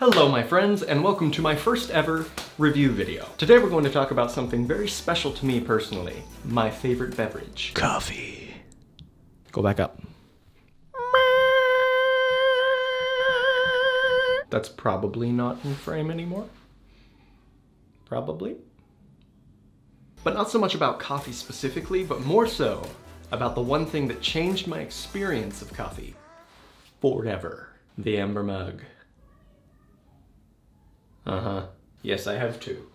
Hello my friends, and welcome to my first ever review video. Today we're going to talk about something very special to me personally, my favorite beverage. Coffee. Go back up. That's probably not in frame anymore. Probably. But not so much about coffee specifically, but more so about the one thing that changed my experience of coffee forever. The Ember mug. Yes, I have two.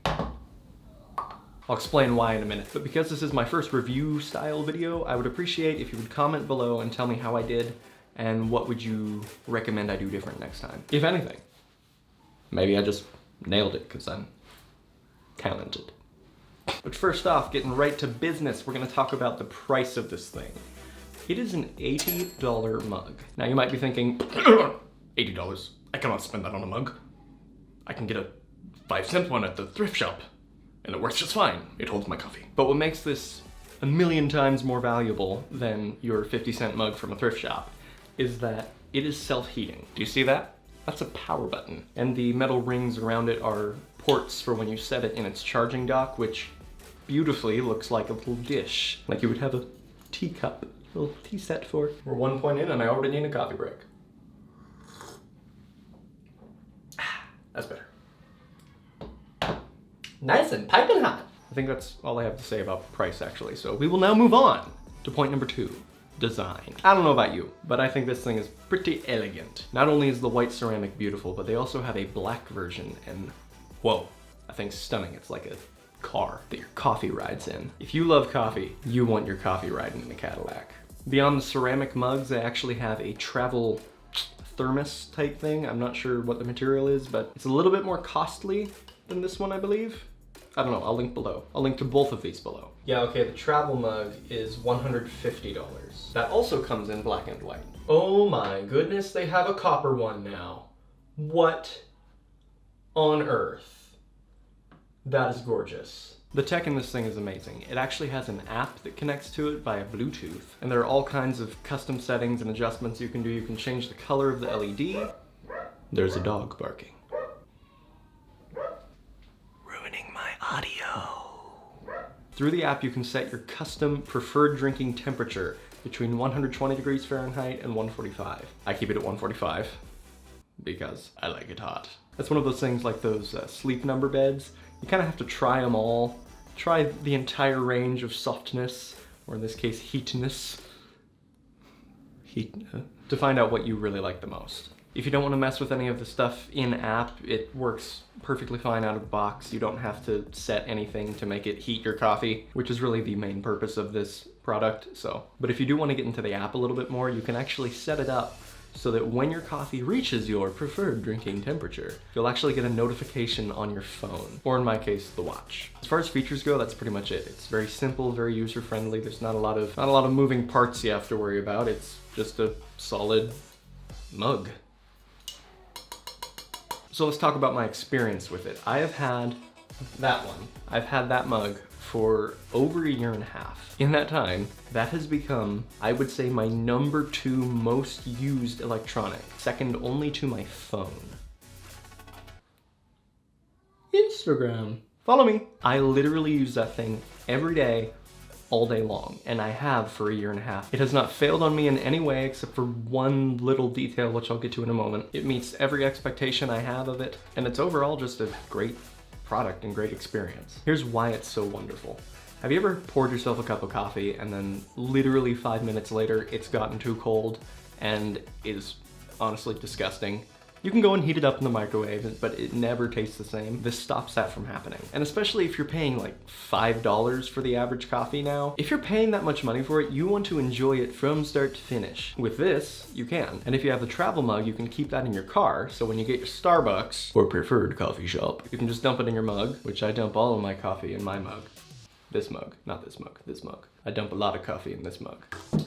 I'll explain why in a minute, but because this is my first review style video, I would appreciate if you would comment below and tell me how I did and what would you recommend I do different next time, if anything. Maybe I just nailed it because I'm talented. But first off, getting right to business, we're gonna talk about the price of this thing. It is an $80 mug. Now you might be thinking, $80, I cannot spend that on a mug. I can get a 5-cent one at the thrift shop, and it works just fine. It holds my coffee. But what makes this a million times more valuable than your 50-cent mug from a thrift shop is that it is self-heating. Do you see that? That's a power button. And the metal rings around it are ports for when you set it in its charging dock, which beautifully looks like a little dish, like you would have a teacup. Little tea set for. We're 1 point in and I already need a coffee break. That's better. Nice and piping hot. I think that's all I have to say about price actually. So we will now move on to point number 2, design. I don't know about you, but I think this thing is pretty elegant. Not only is the white ceramic beautiful, but they also have a black version and whoa, I think stunning. It's like a car that your coffee rides in. If you love coffee, you want your coffee riding in a Cadillac. Beyond the ceramic mugs, they actually have a travel thermos type thing. I'm not sure what the material is, but it's a little bit more costly than this one, I believe. I don't know, I'll link below. I'll link to both of these below. Yeah, okay, the travel mug is $150. That also comes in black and white. Oh my goodness, they have a copper one now. What on earth? That is gorgeous. The tech in this thing is amazing. It actually has an app that connects to it via Bluetooth, and there are all kinds of custom settings and adjustments you can do. You can change the color of the LED. There's a dog barking. Ruining my audio. Through the app, you can set your custom preferred drinking temperature between 120 degrees Fahrenheit and 145. I keep it at 145 because I like it hot. That's one of those things like those sleep number beds. You kind of have to try them all. Try the entire range of softness, or in this case, heatness. To find out what you really like the most. If you don't want to mess with any of the stuff in-app, it works perfectly fine out of the box. You don't have to set anything to make it heat your coffee, which is really the main purpose of this product. But if you do want to get into the app a little bit more, you can actually set it up so that when your coffee reaches your preferred drinking temperature, you'll actually get a notification on your phone, or in my case, the watch. As far as features go, that's pretty much it. It's very simple, very user-friendly. There's not a lot of moving parts you have to worry about. It's just a solid mug. So let's talk about my experience with it. I have had that one. I've had that mug for over a year and a half. In that time, that has become, I would say, my number 2 most used electronic, second only to my phone. Instagram. Follow me. I literally use that thing every day, all day long, and I have for a year and a half. It has not failed on me in any way except for one little detail, which I'll get to in a moment. It meets every expectation I have of it, and it's overall just a great product and great experience. Here's why it's so wonderful. Have you ever poured yourself a cup of coffee and then literally 5 minutes later it's gotten too cold and is honestly disgusting? You can go and heat it up in the microwave, but it never tastes the same. This stops that from happening. And especially if you're paying like $5 for the average coffee now, if you're paying that much money for it, you want to enjoy it from start to finish. With this, you can. And if you have the travel mug, you can keep that in your car, so when you get your Starbucks or preferred coffee shop, you can just dump it in your mug, which I dump all of my coffee in my mug. This mug, not this mug, this mug. I dump a lot of coffee in this mug.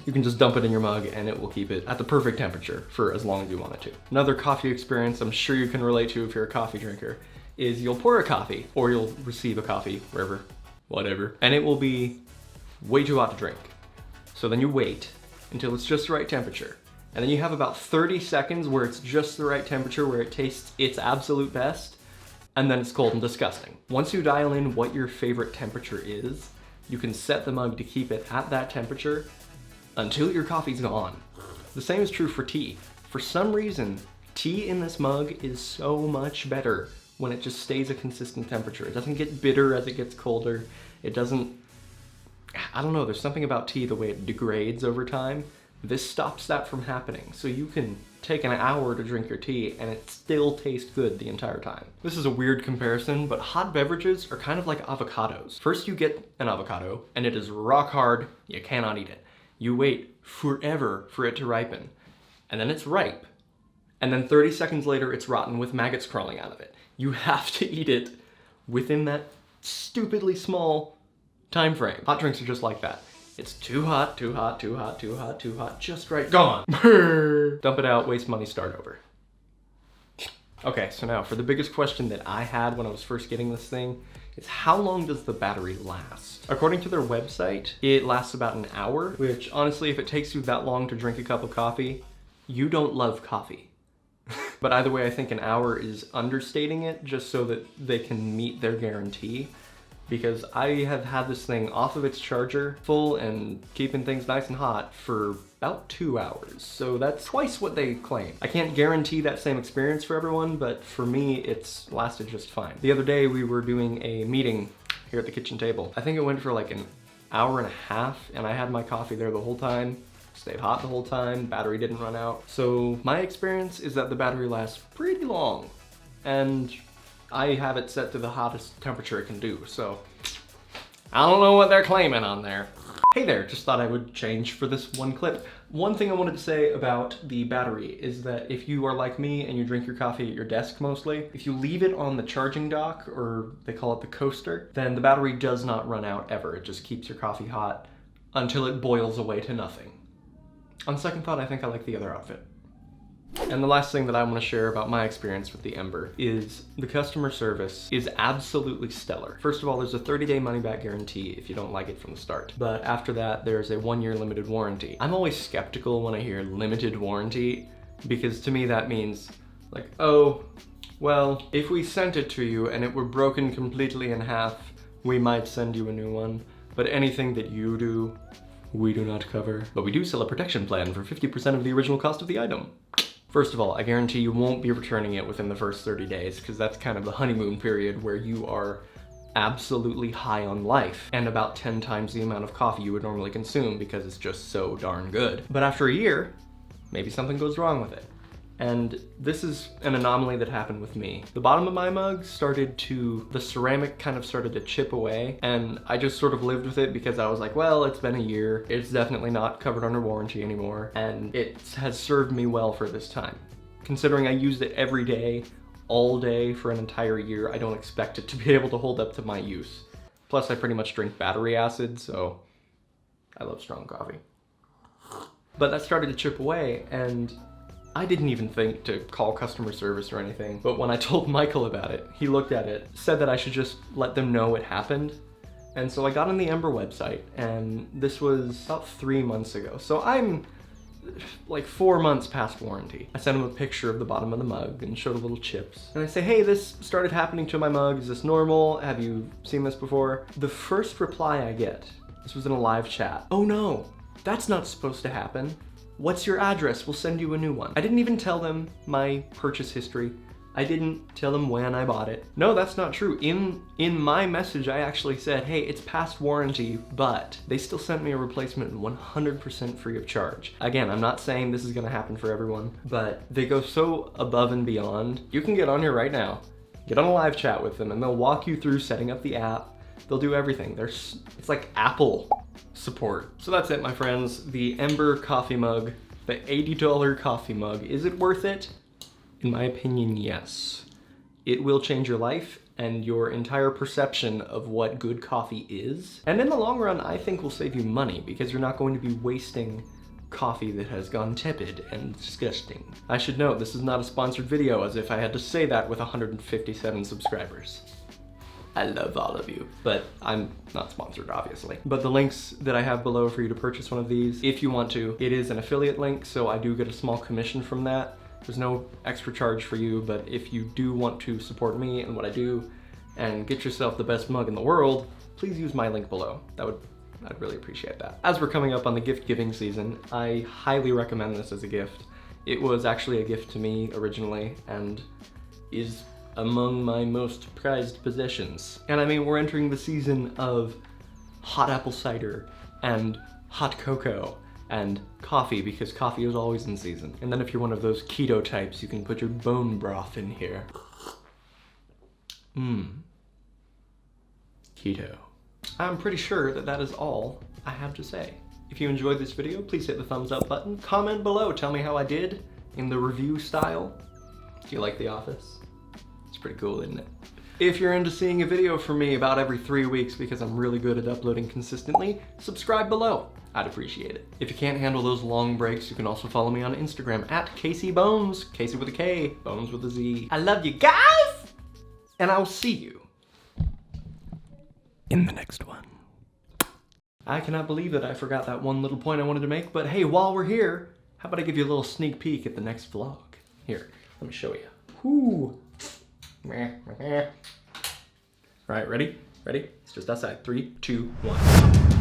You can just dump it in your mug and it will keep it at the perfect temperature for as long as you want it to. Another coffee experience I'm sure you can relate to if you're a coffee drinker is you'll pour a coffee, or you'll receive a coffee, wherever, whatever, and it will be way too hot to drink. So then you wait, until it's just the right temperature. And then you have about 30 seconds where it's just the right temperature, where it tastes its absolute best, and then it's cold and disgusting. Once you dial in what your favorite temperature is, you can set the mug to keep it at that temperature until your coffee's gone. The same is true for tea. For some reason, tea in this mug is so much better when it just stays a consistent temperature. It doesn't get bitter as it gets colder. It doesn't, I don't know, there's something about tea, the way it degrades over time. This stops that from happening. So you can take an hour to drink your tea and it still tastes good the entire time. This is a weird comparison, but hot beverages are kind of like avocados. First you get an avocado and it is rock hard, you cannot eat it. You wait forever for it to ripen, and then it's ripe. And then 30 seconds later it's rotten with maggots crawling out of it. You have to eat it within that stupidly small time frame. Hot drinks are just like that. It's too hot, too hot, too hot, too hot, too hot, just right, gone. Dump it out, waste money, start over. Okay, so now for the biggest question that I had when I was first getting this thing, is how long does the battery last? According to their website, it lasts about an hour, which honestly, if it takes you that long to drink a cup of coffee, you don't love coffee. But either way, I think an hour is understating it just so that they can meet their guarantee. Because I have had this thing off of its charger, full and keeping things nice and hot for about 2 hours. So that's twice what they claim. I can't guarantee that same experience for everyone, but for me, it's lasted just fine. The other day we were doing a meeting here at the kitchen table. I think it went for like an hour and a half, and I had my coffee there the whole time. Stayed hot the whole time, battery didn't run out. So my experience is that the battery lasts pretty long, and I have it set to the hottest temperature it can do, so I don't know what they're claiming on there. Hey there, just thought I would change for this one clip. One thing I wanted to say about the battery is that if you are like me and you drink your coffee at your desk mostly, if you leave it on the charging dock, or they call it the coaster, then the battery does not run out ever. It just keeps your coffee hot until it boils away to nothing. On second thought, I think I like the other outfit. And the last thing that I want to share about my experience with the Ember is the customer service is absolutely stellar. First of all, there's a 30-day money-back guarantee if you don't like it from the start. But after that, there's a 1-year limited warranty. I'm always skeptical when I hear limited warranty, because to me that means like, oh, well, if we sent it to you and it were broken completely in half, we might send you a new one. But anything that you do, we do not cover. But we do sell a protection plan for 50% of the original cost of the item. First of all, I guarantee you won't be returning it within the first 30 days, because that's kind of the honeymoon period where you are absolutely high on life and about 10 times the amount of coffee you would normally consume because it's just so darn good. But after a year, maybe something goes wrong with it. And this is an anomaly that happened with me. The bottom of my mug the ceramic kind of started to chip away, and I just sort of lived with it because I was like, well, it's been a year. It's definitely not covered under warranty anymore, and it has served me well for this time. Considering I used it every day, all day for an entire year, I don't expect it to be able to hold up to my use. Plus, I pretty much drink battery acid, so I love strong coffee. But that started to chip away, and I didn't even think to call customer service or anything, but when I told Michael about it, he looked at it, said that I should just let them know it happened. And so I got on the Ember website, and this was about 3 months ago. So I'm like 4 months past warranty. I sent him a picture of the bottom of the mug and showed a little chips. And I say, hey, this started happening to my mug. Is this normal? Have you seen this before? The first reply I get, this was in a live chat. Oh no, that's not supposed to happen. What's your address? We'll send you a new one. I didn't even tell them my purchase history. I didn't tell them when I bought it. No, that's not true. In my message, I actually said, hey, it's past warranty, but they still sent me a replacement 100% free of charge. Again, I'm not saying this is gonna happen for everyone, but they go so above and beyond. You can get on here right now, get on a live chat with them, and they'll walk you through setting up the app. They'll do everything. It's like Apple support. So that's it, my friends. The Ember coffee mug, the $80 coffee mug. Is it worth it? In my opinion, yes. It will change your life and your entire perception of what good coffee is. And in the long run, I think will save you money because you're not going to be wasting coffee that has gone tepid and disgusting. I should note, this is not a sponsored video, as if I had to say that with 157 subscribers. I love all of you. But I'm not sponsored, obviously. But the links that I have below for you to purchase one of these, if you want to, it is an affiliate link, so I do get a small commission from that. There's no extra charge for you, but if you do want to support me and what I do and get yourself the best mug in the world, please use my link below. I'd really appreciate that. As we're coming up on the gift giving season, I highly recommend this as a gift. It was actually a gift to me originally and is among my most prized possessions. And I mean, we're entering the season of hot apple cider and hot cocoa and coffee, because coffee is always in season. And then if you're one of those keto types, you can put your bone broth in here. Keto. I'm pretty sure that that is all I have to say. If you enjoyed this video, please hit the thumbs up button. Comment below, tell me how I did in the review style. Do you like The Office? It's pretty cool, isn't it? If you're into seeing a video from me about every 3 weeks because I'm really good at uploading consistently, subscribe below. I'd appreciate it. If you can't handle those long breaks, you can also follow me on Instagram at Kasey Bones. Kasey with a K, Bones with a Z. I love you guys! And I'll see you in the next one. I cannot believe that I forgot that one little point I wanted to make, but hey, while we're here, how about I give you a little sneak peek at the next vlog? Here, let me show you. Whoo! All right, ready? Ready? It's just outside. 3, 2, 1.